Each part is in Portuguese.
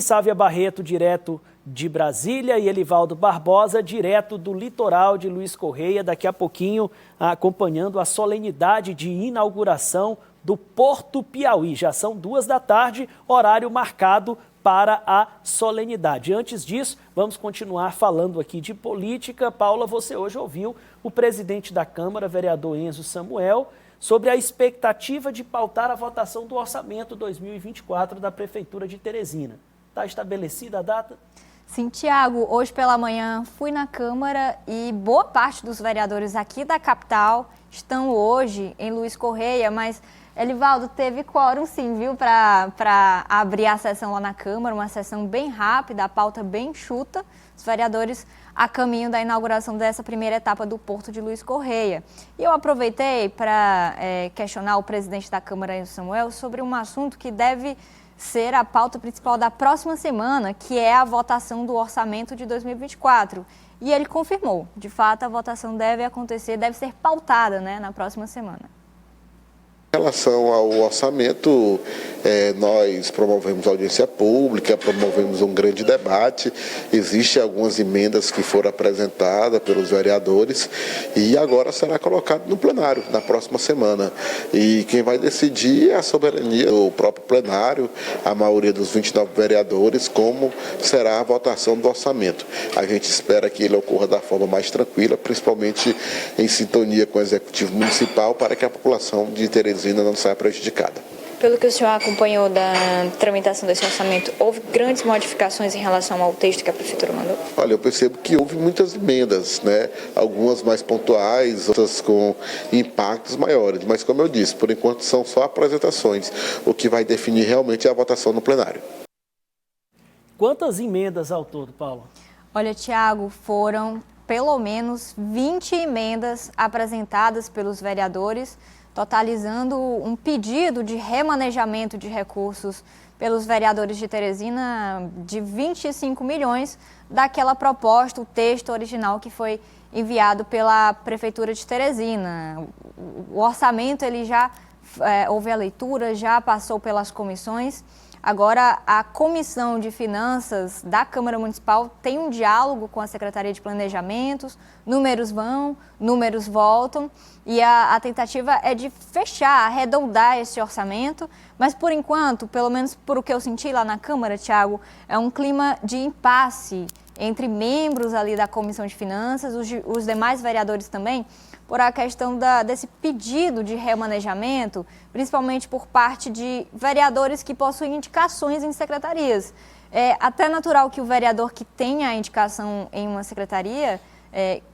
Sávia Barreto, direto de Brasília, e Elivaldo Barbosa, direto do litoral de Luiz Correia, daqui a pouquinho acompanhando a solenidade de inauguração do Porto Piauí. Já são 14h, horário marcado para a solenidade. Antes disso, vamos continuar falando aqui de política. Paula, você hoje ouviu o presidente da Câmara, vereador Enzo Samuel, sobre a expectativa de pautar a votação do orçamento 2024 da Prefeitura de Teresina. Está estabelecida a data? Sim, Tiago, hoje pela manhã fui na Câmara e boa parte dos vereadores aqui da capital estão hoje em Luiz Correia, mas Elivaldo, teve quórum sim, viu, para abrir a sessão lá na Câmara, uma sessão bem rápida, a pauta bem enxuta, os vereadores a caminho da inauguração dessa primeira etapa do Porto de Luiz Correia. E eu aproveitei para questionar o presidente da Câmara, Enzo Samuel, sobre um assunto que deve ser a pauta principal da próxima semana, que é a votação do orçamento de 2024. E ele confirmou, de fato, a votação deve acontecer, deve ser pautada, né, na próxima semana. Em relação ao orçamento, nós promovemos audiência pública, promovemos um grande debate, existem algumas emendas que foram apresentadas pelos vereadores e agora será colocado no plenário na próxima semana. E quem vai decidir é a soberania do próprio plenário, a maioria dos 29 vereadores, como será a votação do orçamento. A gente espera que ele ocorra da forma mais tranquila, principalmente em sintonia com o Executivo Municipal, para que a população de Teresina não saia prejudicada. Pelo que o senhor acompanhou da tramitação desse orçamento, houve grandes modificações em relação ao texto que a Prefeitura mandou? Olha, eu percebo que houve muitas emendas, né? Algumas mais pontuais, outras com impactos maiores, mas como eu disse, por enquanto são só apresentações. O que vai definir realmente é a votação no plenário. Quantas emendas ao todo, Paula? Olha, Tiago, foram pelo menos 20 emendas apresentadas pelos vereadores, totalizando um pedido de remanejamento de recursos pelos vereadores de Teresina de 25 milhões daquela proposta, o texto original que foi enviado pela Prefeitura de Teresina. O orçamento, ele já houve a leitura, já passou pelas comissões. Agora, a Comissão de Finanças da Câmara Municipal tem um diálogo com a Secretaria de Planejamentos, números vão, números voltam, e a tentativa é de fechar, arredondar esse orçamento, mas por enquanto, pelo menos por o que eu senti lá na Câmara, Tiago, é um clima de impasse entre membros ali da Comissão de Finanças, os demais vereadores também, por a questão desse pedido de remanejamento, principalmente por parte de vereadores que possuem indicações em secretarias. É até natural que o vereador que tenha a indicação em uma secretaria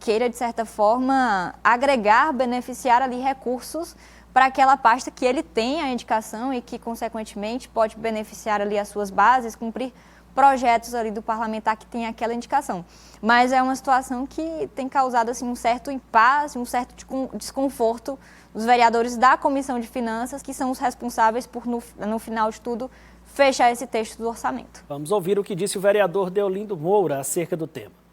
queira, de certa forma, agregar, beneficiar ali recursos para aquela pasta que ele tem a indicação e que, consequentemente, pode beneficiar ali as suas bases, cumprir projetos ali do parlamentar que tem aquela indicação. Mas é uma situação que tem causado assim, um certo impasse, um certo desconforto dos vereadores da Comissão de Finanças, que são os responsáveis por, no final de tudo, fechar esse texto do orçamento. Vamos ouvir o que disse o vereador Deolindo Moura acerca do tema.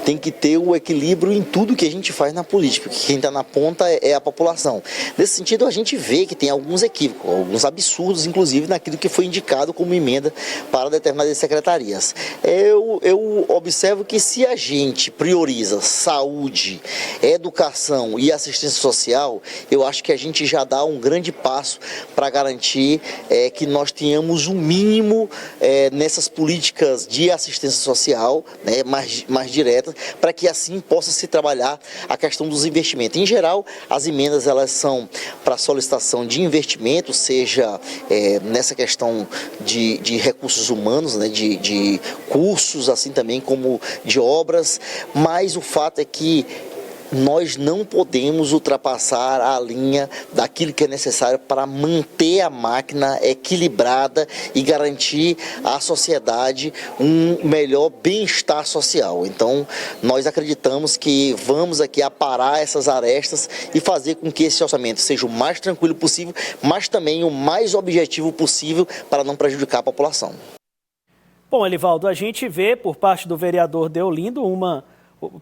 Tem que ter o equilíbrio em tudo que a gente faz na política, porque quem está na ponta é a população. Nesse sentido, a gente vê que tem alguns equívocos, alguns absurdos, inclusive, naquilo que foi indicado como emenda para determinadas secretarias. Eu observo que se a gente prioriza saúde, educação e assistência social, eu acho que a gente já dá um grande passo para garantir que nós tenhamos um mínimo nessas políticas de assistência social, né, mais diretas, para que assim possa se trabalhar a questão dos investimentos. Em geral, as emendas elas são para solicitação de investimento, seja nessa questão de recursos humanos, né, de cursos, assim também como de obras, mas o fato é que nós não podemos ultrapassar a linha daquilo que é necessário para manter a máquina equilibrada e garantir à sociedade um melhor bem-estar social. Então, nós acreditamos que vamos aqui aparar essas arestas e fazer com que esse orçamento seja o mais tranquilo possível, mas também o mais objetivo possível para não prejudicar a população. Bom, Elivaldo, a gente vê por parte do vereador Deolindo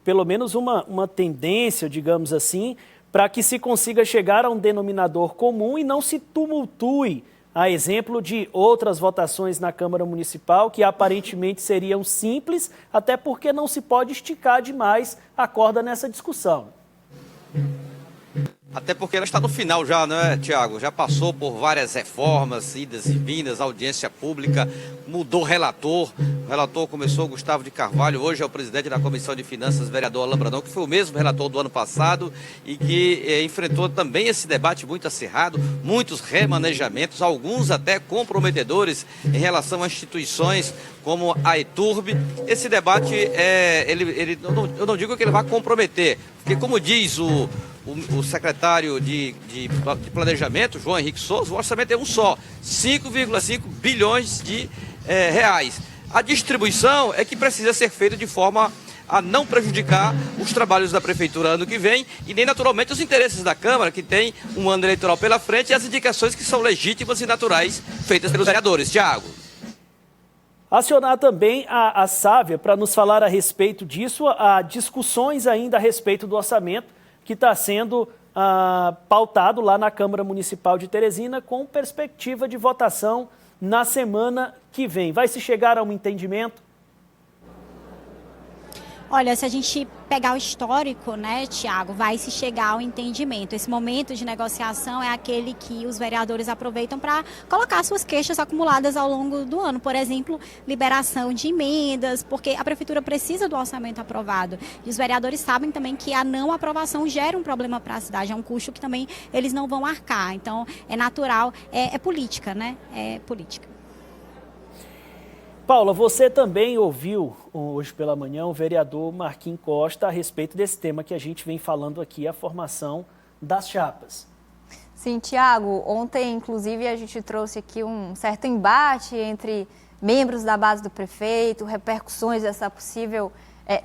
pelo menos uma tendência, digamos assim, para que se consiga chegar a um denominador comum e não se tumultue a exemplo de outras votações na Câmara Municipal que aparentemente seriam simples, até porque não se pode esticar demais a corda nessa discussão. Até porque ela está no final já, né, Tiago? Já passou por várias reformas, idas e vindas, audiência pública, mudou o relator começou Gustavo de Carvalho, hoje é o presidente da Comissão de Finanças, vereador Alain Brandão, que foi o mesmo relator do ano passado e que enfrentou também esse debate muito acirrado, muitos remanejamentos, alguns até comprometedores em relação a instituições como a ETURB. Esse debate, eu não digo que ele vai comprometer, porque como diz o secretário de Planejamento, João Henrique Souza, o orçamento é um só, 5,5 bilhões de reais. A distribuição é que precisa ser feita de forma a não prejudicar os trabalhos da Prefeitura ano que vem e nem, naturalmente, os interesses da Câmara, que tem um ano eleitoral pela frente, e as indicações que são legítimas e naturais feitas pelos vereadores. Tiago. Acionar também a Sávia para nos falar a respeito disso, há discussões ainda a respeito do orçamento que está sendo pautado lá na Câmara Municipal de Teresina com perspectiva de votação na semana que vem. Vai se chegar a um entendimento? Olha, se a gente pegar o histórico, né, Tiago, vai se chegar ao entendimento. Esse momento de negociação é aquele que os vereadores aproveitam para colocar suas queixas acumuladas ao longo do ano. Por exemplo, liberação de emendas, porque a Prefeitura precisa do orçamento aprovado. E os vereadores sabem também que a não aprovação gera um problema para a cidade, é um custo que também eles não vão arcar. Então, é natural, é política, né? É política. Paula, você também ouviu hoje pela manhã o vereador Marquinhos Costa a respeito desse tema que a gente vem falando aqui, a formação das chapas. Sim, Tiago, ontem, inclusive, a gente trouxe aqui um certo embate entre membros da base do prefeito, repercussões dessa possível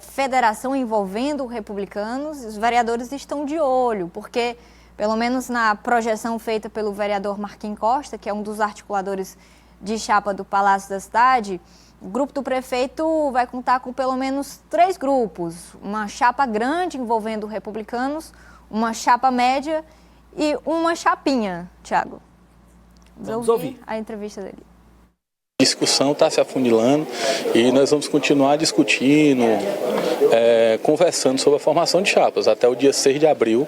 federação envolvendo republicanos. Os vereadores estão de olho, porque, pelo menos na projeção feita pelo vereador Marquinhos Costa, que é um dos articuladores de chapa do Palácio da Cidade, o grupo do prefeito vai contar com pelo menos 3 grupos. Uma chapa grande envolvendo republicanos, uma chapa média e uma chapinha, Tiago. Vamos ouvir a entrevista dele. A discussão está se afunilando e nós vamos continuar discutindo, conversando sobre a formação de chapas. Até o dia 6 de abril,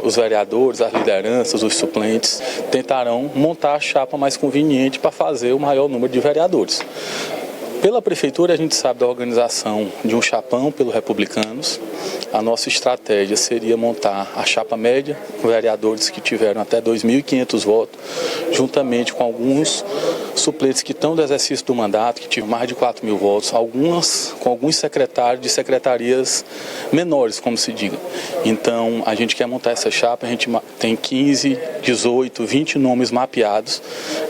os vereadores, as lideranças, os suplentes tentarão montar a chapa mais conveniente para fazer o maior número de vereadores. Pela Prefeitura, a gente sabe da organização de um chapão pelos republicanos. A nossa estratégia seria montar a chapa média, com vereadores que tiveram até 2.500 votos, juntamente com alguns suplentes que estão do exercício do mandato, que tiveram mais de 4.000 votos, com alguns secretários de secretarias menores, como se diga. Então, a gente quer montar essa chapa, a gente tem 15, 18, 20 nomes mapeados.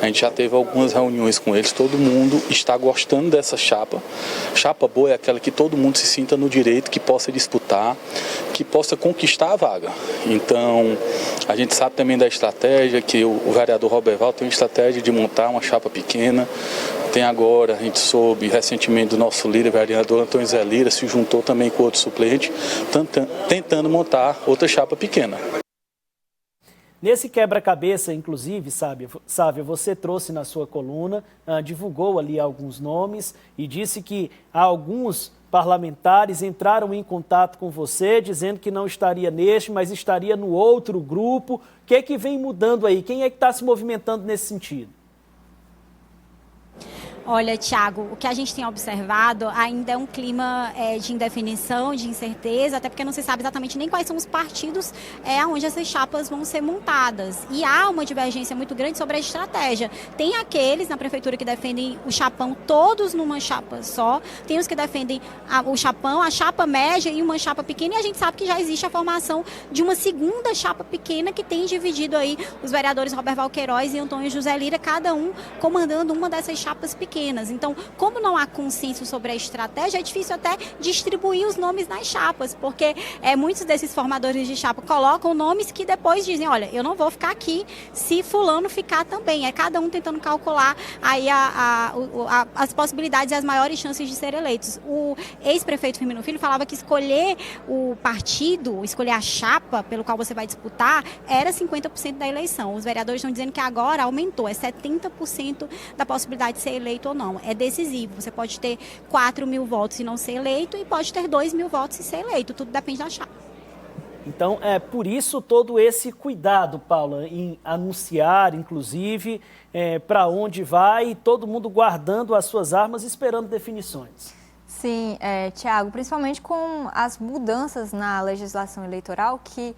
A gente já teve algumas reuniões com eles, todo mundo está gostando dessa chapa. Chapa boa é aquela que todo mundo se sinta no direito, que possa disputar, que possa conquistar a vaga. Então, a gente sabe também da estratégia, que o vereador Roberval tem uma estratégia de montar uma chapa pequena. Tem agora, a gente soube recentemente do nosso líder, vereador Antônio Zé Lira, se juntou também com outro suplente, tentando montar outra chapa pequena. Nesse quebra-cabeça, inclusive, Sávia, você trouxe na sua coluna, divulgou ali alguns nomes e disse que alguns parlamentares entraram em contato com você, dizendo que não estaria neste, mas estaria no outro grupo. O que é que vem mudando aí? Quem é que está se movimentando nesse sentido? Olha, Tiago, o que a gente tem observado ainda é um clima de indefinição, de incerteza, até porque não se sabe exatamente nem quais são os partidos onde essas chapas vão ser montadas. E há uma divergência muito grande sobre a estratégia. Tem aqueles na prefeitura que defendem o chapão todos numa chapa só, tem os que defendem o chapão, a chapa média e uma chapa pequena, e a gente sabe que já existe a formação de uma segunda chapa pequena que tem dividido aí os vereadores Roberval Queiroz e Antônio José Lira, cada um comandando uma dessas chapas pequenas. pequenas. Então, como não há consenso sobre a estratégia, é difícil até distribuir os nomes nas chapas, porque muitos desses formadores de chapa colocam nomes que depois dizem, olha, eu não vou ficar aqui se fulano ficar também. É cada um tentando calcular aí as possibilidades e as maiores chances de ser eleitos. O ex-prefeito Firmino Filho falava que escolher o partido, escolher a chapa pelo qual você vai disputar, era 50% da eleição. Os vereadores estão dizendo que agora aumentou, é 70% da possibilidade de ser eleito ou não. É decisivo. Você pode ter 4 mil votos e não ser eleito e pode ter 2 mil votos e ser eleito. Tudo depende da chapa. Então, é por isso todo esse cuidado, Paula, em anunciar, inclusive, para onde vai, e todo mundo guardando as suas armas, esperando definições. Sim, Tiago, principalmente com as mudanças na legislação eleitoral, que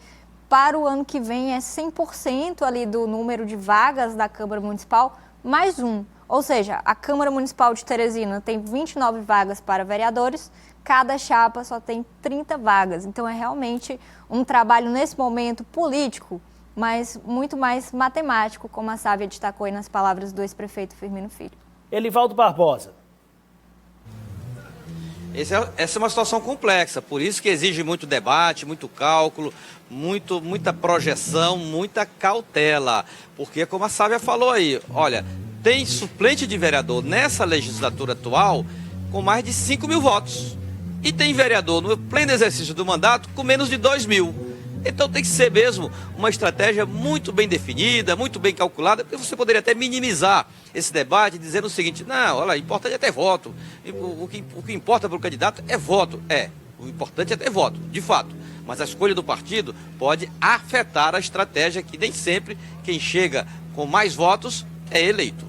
para o ano que vem é 100% ali do número de vagas da Câmara Municipal, mais um. Ou seja, a Câmara Municipal de Teresina tem 29 vagas para vereadores, cada chapa só tem 30 vagas. Então é realmente um trabalho nesse momento político, mas muito mais matemático, como a Sávia destacou aí nas palavras do ex-prefeito Firmino Filho. Elivaldo Barbosa. Essa é uma situação complexa, por isso que exige muito debate, muito cálculo, muita projeção, muita cautela. Porque, como a Sávia falou aí, olha, tem suplente de vereador nessa legislatura atual com mais de 5 mil votos. E tem vereador no pleno exercício do mandato com menos de 2 mil. Então tem que ser mesmo uma estratégia muito bem definida, muito bem calculada, porque você poderia até minimizar esse debate dizendo o seguinte, não, olha, o importante é ter voto, o que importa para o candidato é voto. O importante é ter voto, de fato, mas a escolha do partido pode afetar a estratégia que nem sempre quem chega com mais votos é eleito.